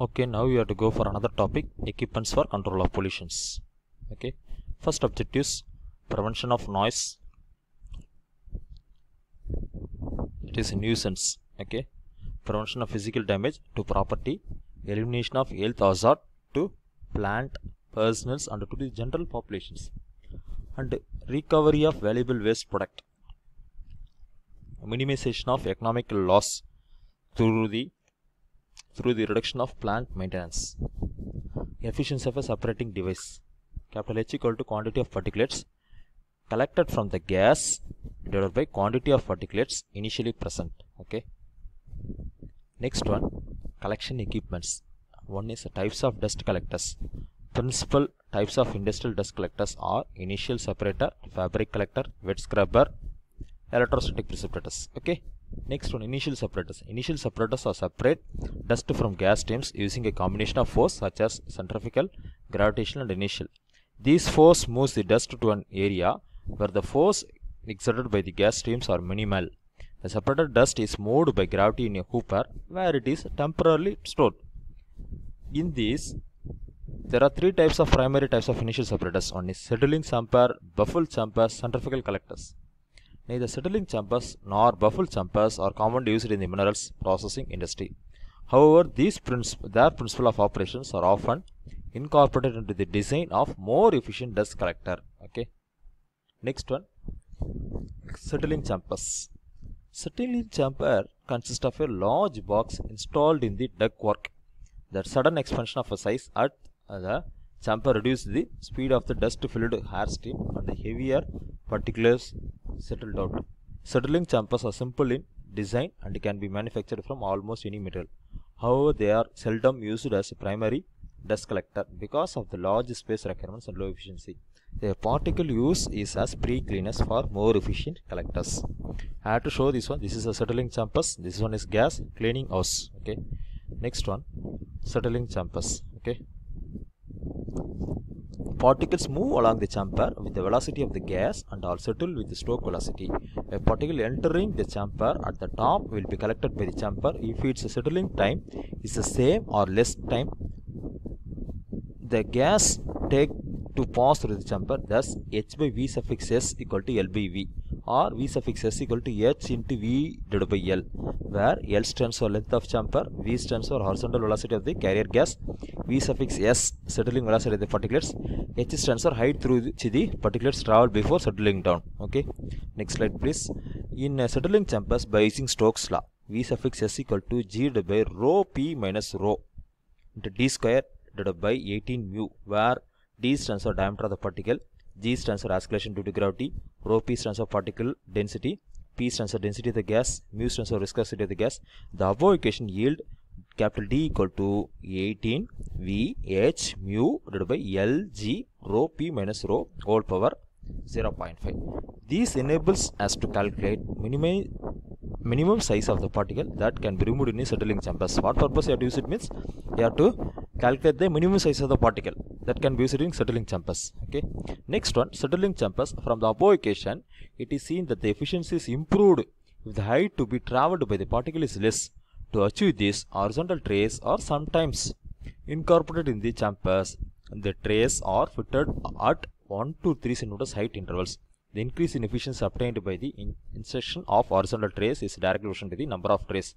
Okay, now we have to go for another topic, equipments for control of pollutions. Okay, first objectives: prevention of noise, it is a nuisance. Okay, prevention of physical damage to property, elimination of health hazard to plant, personnel and to the general populations, and recovery of valuable waste product, minimization of economical loss through the reduction of plant maintenance, efficiency of a separating device, capital H equal to quantity of particulates collected from the gas divided by quantity of particulates initially present. Okay, next one, collection equipments. One is types of dust collectors. Principal types of industrial dust collectors are initial separator, fabric collector, wet scrubber, electrostatic precipitators. Okay, next one, initial separators. Initial separators are separate dust from gas streams using a combination of force such as centrifugal, gravitational and inertial. These force moves the dust to an area where the force exerted by the gas streams are minimal. The separated dust is moved by gravity in a hopper where it is temporarily stored. In these, there are three types of primary types of initial separators. One is settling chamber, baffle chamber, centrifugal collectors. Neither settling chambers nor baffle chambers are commonly used in the minerals processing industry. However, their principle of operations are often incorporated into the design of more efficient dust collector. Okay. Next one, settling chambers. Settling chamber consists of a large box installed in the ductwork. The sudden expansion of a size at the chamber reduces the speed of the dust-filled air stream and the heavier particles settled out. Settling chambers are simple in design and can be manufactured from almost any material. However, they are seldom used as a primary dust collector because of the large space requirements and low efficiency. Their particle use is as pre-cleaners for more efficient collectors. I have to show this one. This is a settling chambers. This one is gas cleaning house. Okay. Next one, settling chambers. Okay. Particles move along the chamber with the velocity of the gas and are settled with the stroke velocity. A particle entering the chamber at the top will be collected by the chamber if its settling time is the same or less time the gas take to pass through the chamber. Thus, H by V suffix S equal to L by V, or V suffix S equal to H into V divided by L, where L stands for length of chamber, V stands for horizontal velocity of the carrier gas, V suffix S settling velocity of the particulates, H stands for height through which the particulates travel before settling down. Okay, next slide please. In settling chambers by using Stokes law, V suffix S equal to G divided by rho P minus rho into D square divided by 18 mu, where D stands for diameter of the particle, G stands for acceleration due to gravity, rho P stands for particle density, P stands for density of the gas, mu stands for viscosity of the gas. The above equation yield capital D equal to 18 V H mu divided by L G rho P minus rho whole power 0.5. This enables us to calculate minimum size of the particle that can be removed in a settling chambers. What purpose you have to use it means you have to calculate the minimum size of the particle that can be used in settling chambers. Okay. Next one, settling chambers. From the above equation, it is seen that the efficiency is improved if the height to be travelled by the particle is less. To achieve this, horizontal trays are sometimes incorporated in the chambers. The trays are fitted at 1 to 3 cm height intervals. The increase in efficiency obtained by the insertion of horizontal trays is directly proportional to the number of trays.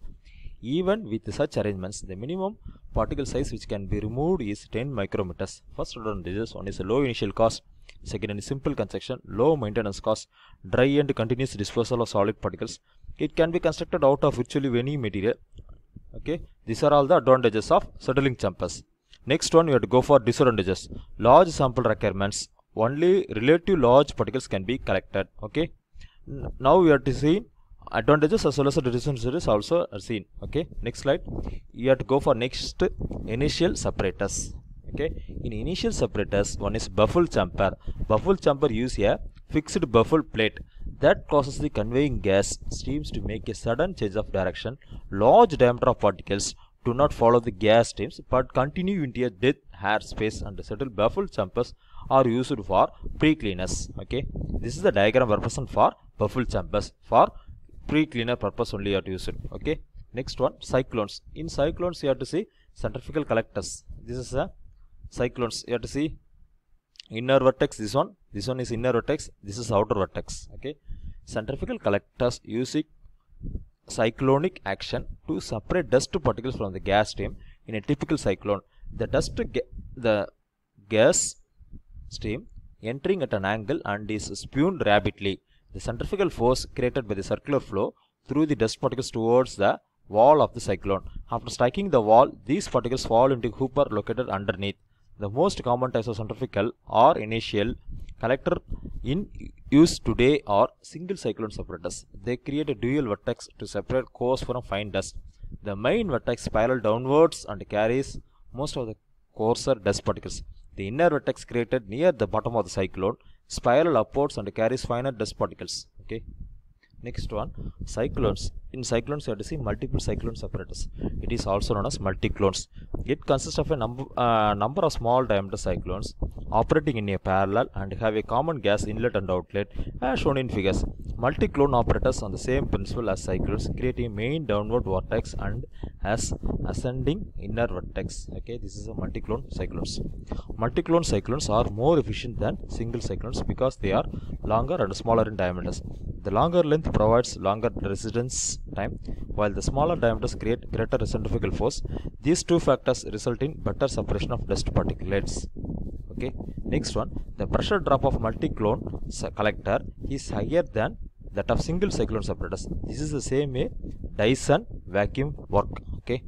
Even with such arrangements, the minimum particle size which can be removed is 10 micrometers. First advantages: one is a low initial cost, second is simple construction, low maintenance cost, dry and continuous disposal of solid particles. It can be constructed out of virtually any material. Okay, these are all the advantages of settling chambers. Next one, you have to go for disadvantages. Large sample requirements. Only relative large particles can be collected. Okay, now we have to see advantages as well as the disadvantages also are seen. Okay, next slide. You have to go for next, initial separators. Okay, in initial separators, one is baffle chamber. Baffle chamber use a fixed baffle plate that causes the conveying gas streams to make a sudden change of direction. Large diameter of particles do not follow the gas streams but continue into a dead air space, and settled baffle chambers are used for pre-cleaners. Okay, this is the diagram represent for baffle chambers. For pre-cleaner purpose only you have to use it. Okay, Next one, cyclones. In cyclones, you have to see centrifugal collectors. This is a cyclones. You have to see inner vertex. This one is inner vertex. This is outer vertex. Okay. Centrifugal collectors using cyclonic action to separate dust particles from the gas stream. In a typical cyclone, the gas stream entering at an angle and is spun rapidly. The centrifugal force created by the circular flow through the dust particles towards the wall of the cyclone. After striking the wall, these particles fall into a hopper located underneath. The most common types of centrifugal or initial collector in use today are single cyclone separators. They create a dual vertex to separate coarse from fine dust. The main vertex spirals downwards and carries most of the coarser dust particles. The inner vertex created near the bottom of the cyclone spiral upwards and carries finer dust particles. Okay. Next one, cyclones. In cyclones, you have to see multiple cyclone separators. It is also known as multiclones. It consists of a number of small diameter cyclones operating in a parallel and have a common gas inlet and outlet as shown in figures. Multiclone operators on the same principle as cyclones, creating a main downward vortex and as ascending inner vertex. Okay, this is a multiclone cyclones. Multiclone cyclones are more efficient than single cyclones because they are longer and smaller in diameters. The longer length provides longer residence time, while the smaller diameters create greater centrifugal force. These two factors result in better separation of dust particulates. Okay. Next one, the pressure drop of multi-clone collector is higher than that of single cyclone separators. This is the same way Dyson vacuum work. Okay.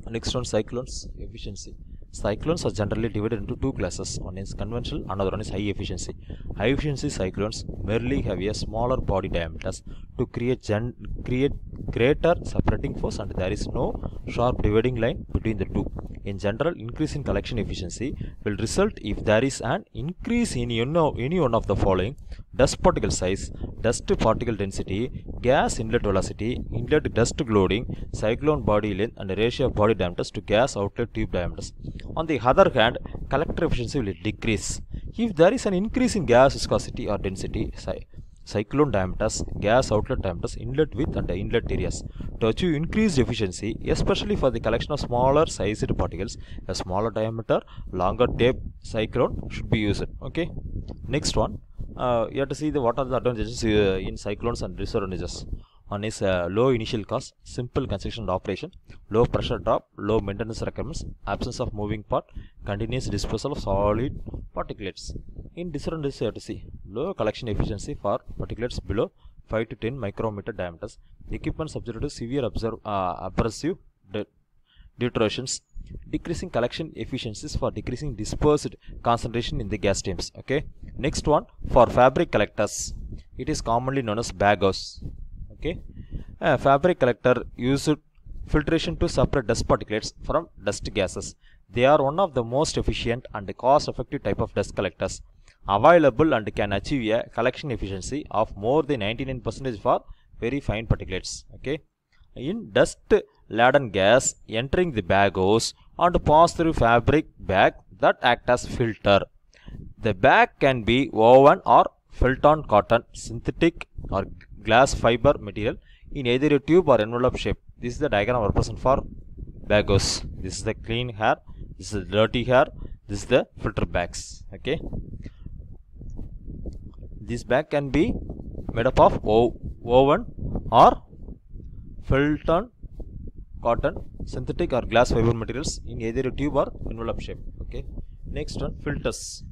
Next one, cyclones efficiency. Cyclones are generally divided into two classes. One is conventional, another one is high efficiency. High efficiency cyclones merely have a smaller body diameters to create greater separating force, and there is no sharp dividing line between the two. In general, increase in collection efficiency will result if there is an increase in any one of the following: dust particle size, dust particle density, gas inlet velocity, inlet dust loading, cyclone body length, and ratio of body diameters to gas outlet tube diameters. On the other hand, collector efficiency will decrease if there is an increase in gas viscosity or density, cyclone diameters, gas outlet diameters, inlet width, and inlet areas. To achieve increased efficiency, especially for the collection of smaller sized particles, a smaller diameter, longer tape cyclone should be used. Okay. Next one, you have to see what are the advantages in cyclones and disadvantages. One is low initial cost, simple construction and operation, low pressure drop, low maintenance requirements, absence of moving part, continuous disposal of solid particulates. In disadvantages, you have to see low collection efficiency for particulates below 5 to 10 micrometer diameters, equipment subject to severe abrasive deteriorations, decreasing collection efficiencies for decreasing dispersed concentration in the gas streams. Okay. Next one, for fabric collectors, it is commonly known as baghouse. Okay. Fabric collector used filtration to separate dust particulates from dust gases. They are one of the most efficient and cost-effective type of dust collectors available and can achieve a collection efficiency of more than 99% for very fine particulates. Okay. In dust-laden gas entering the baghouse and pass through fabric bag that act as filter. The bag can be woven or felt-on cotton, synthetic or glass fiber material in either a tube or envelope shape. This is the diagram represent for baghouse. This is the clean hair, this is the dirty hair, this is the filter bags. Okay. This bag can be made up of woven or felt-on cotton, synthetic or glass fiber materials in either a tube or envelope shape. Okay. Next one, filters.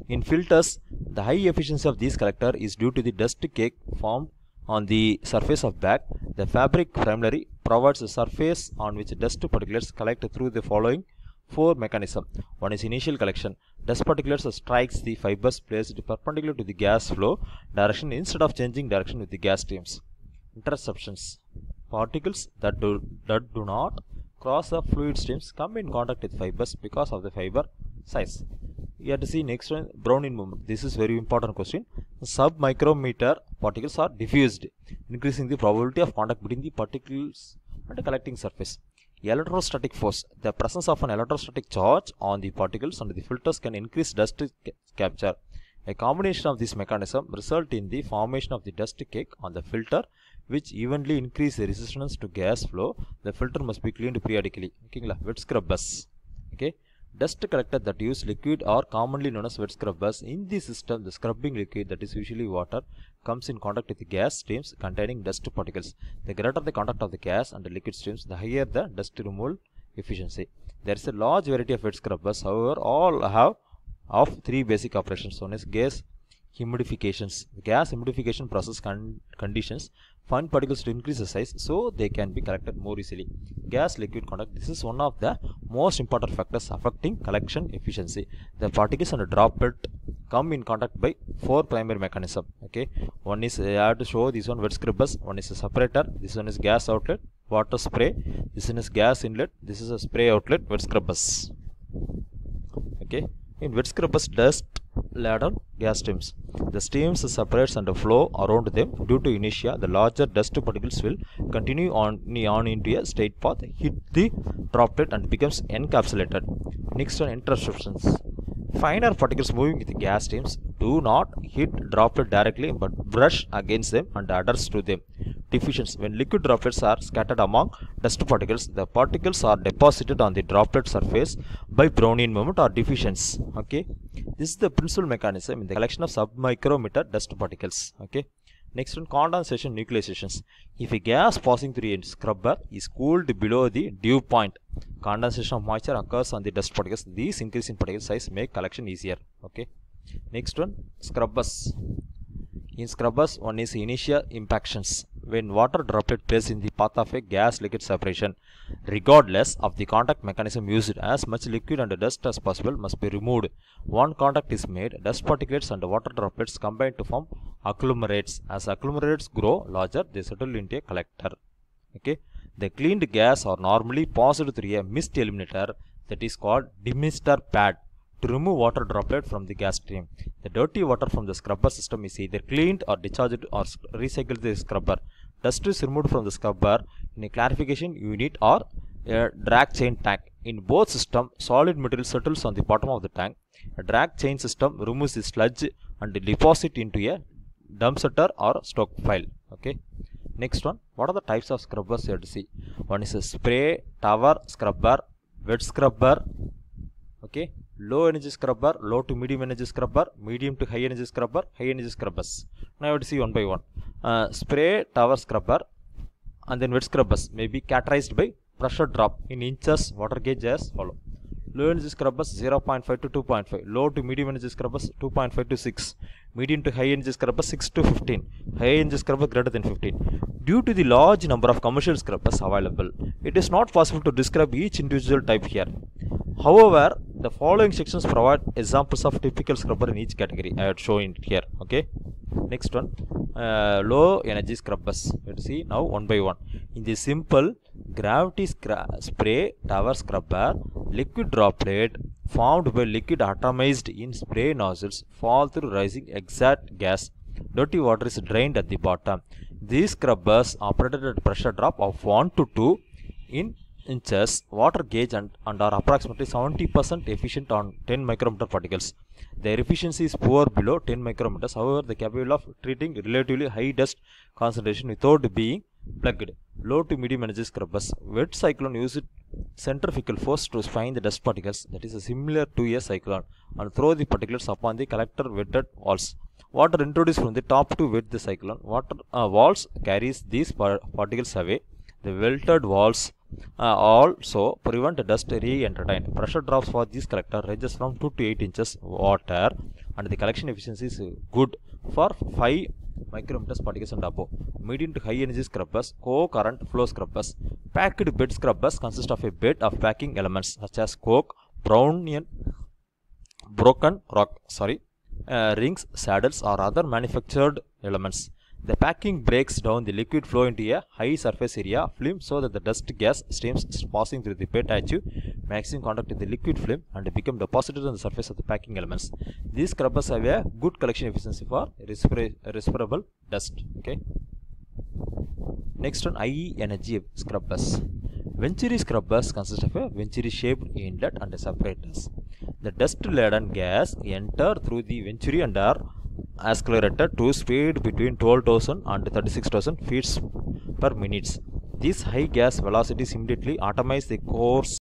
In filters, the high efficiency of these collector is due to the dust cake formed on the surface of bag. The fabric primarily provides a surface on which dust particles collect through the following four mechanisms. One is initial collection. Dust particles strikes the fibers placed perpendicular to the gas flow direction instead of changing direction with the gas streams. Interceptions. Particles that do not cross the fluid streams come in contact with fibers because of the fiber size. You have to see next one, Brownian movement. This is very important question. Sub-micrometer particles are diffused, increasing the probability of contact between the particles and the collecting surface. Electrostatic force. The presence of an electrostatic charge on the particles and the filters can increase dust capture. A combination of this mechanism result in the formation of the dust cake on the filter, which evenly increase the resistance to gas flow. The filter must be cleaned periodically. Okay, wet scrubbers. Okay, dust collector that use liquid are commonly known as wet scrubbers. In this system, the scrubbing liquid, that is usually water, comes in contact with the gas streams containing dust particles. The greater the contact of the gas and the liquid streams, the higher the dust removal efficiency. There is a large variety of wet scrubbers. However, all have of three basic operations. One is gas humidifications. The gas humidification process conditions fine particles to increase the size so they can be collected more easily. Gas liquid contact, this is one of the most important factors affecting collection efficiency. The particles and the droplet come in contact by four primary mechanisms. Okay, one is, I have to show this one, wet scrubbers. One is a separator, this one is gas outlet, water spray, this one is gas inlet, this is a spray outlet, wet scrubbers. Okay, in wet scrubbers, dust laden gas streams. The streams separates and flow around them. Due to inertia, the larger dust particles will continue on into a straight path, hit the droplet and becomes encapsulated. Next one, interceptions. Finer particles moving with the gas streams do not hit droplet directly but brush against them and adheres to them. Diffusions. When liquid droplets are scattered among dust particles, the particles are deposited on the droplet surface by Brownian movement or diffusions. Okay, this is the principal mechanism in the collection of submicrometer dust particles. Okay, next one, condensation nucleations. If a gas passing through a scrubber is cooled below the dew point, condensation of moisture occurs on the dust particles. These increase in particle size make collection easier. Okay, next one, scrubbers. In scrubbers, one is inertia impactions. When water droplet plays in the path of a gas liquid separation, regardless of the contact mechanism used, as much liquid and dust as possible must be removed. One contact is made, dust particles and water droplets combine to form agglomerates. As agglomerates grow larger, they settle into a collector. Okay, the cleaned gas are normally passed through a mist eliminator, that is called demister pad, to remove water droplet from the gas stream. The dirty water from the scrubber system is either cleaned or discharged or recycled to the scrubber. Dust is removed from the scrubber in a clarification unit or a drag chain tank. In both systems, solid material settles on the bottom of the tank. A drag chain system removes the sludge and deposits into a dumpster or stock pile. Okay. Next one, what are the types of scrubbers you have to see? One is a spray tower scrubber, wet scrubber. Okay, low energy scrubber, low to medium energy scrubber, medium to high energy scrubber, high energy scrubbers. Now I have to see one by one. Spray tower scrubber and then wet scrubbers may be categorized by pressure drop in inches, water gauge as follow. Low energy scrubbers 0.5 to 2.5, low to medium energy scrubbers 2.5 to 6, medium to high energy scrubbers 6 to 15, high energy scrubber greater than 15. Due to the large number of commercial scrubbers available, it is not possible to describe each individual type here. However, the following sections provide examples of typical scrubber in each category. I have shown it here. Okay. Next one, low energy scrubbers. Let's see now one by one. In the simple gravity spray tower scrubber, liquid droplet formed by liquid atomized in spray nozzles fall through rising exhaust gas. Dirty water is drained at the bottom. These scrubbers operated at pressure drop of 1 to 2 inches water gauge and are approximately 70% efficient on 10 micrometer particles. Their efficiency is poor below 10 micrometers. However, they are capable of treating relatively high dust concentration without being plugged. Low to medium energy scrubbers. Wet cyclone used centrifugal force to spin the dust particles, that is similar to a cyclone, and throw the particles upon the collector wetted walls. Water introduced from the top to wet the cyclone. Water walls carries these particles away. The welted walls also prevent dust re-entertained. Pressure drops for this collector ranges from 2 to 8 inches water, and the collection efficiency is good for 5 micrometers particles and above. Medium to high energy scrubbers, co-current flow scrubbers. Packed bed scrubbers consist of a bed of packing elements such as coke, broken rock, rings, saddles or other manufactured elements. The packing breaks down the liquid flow into a high surface area of film so that the dust gas streams passing through the bed achieve maximum contact with the liquid film and become deposited on the surface of the packing elements. These scrubbers have a good collection efficiency for respirable dust. Okay. Next one, high energy scrubbers. Venturi scrubbers consist of a Venturi shaped inlet and separators. The dust laden gas enter through the Venturi and are accelerated to speed between 12,000 and 36,000 feet per minute. These high gas velocities immediately atomize the coarse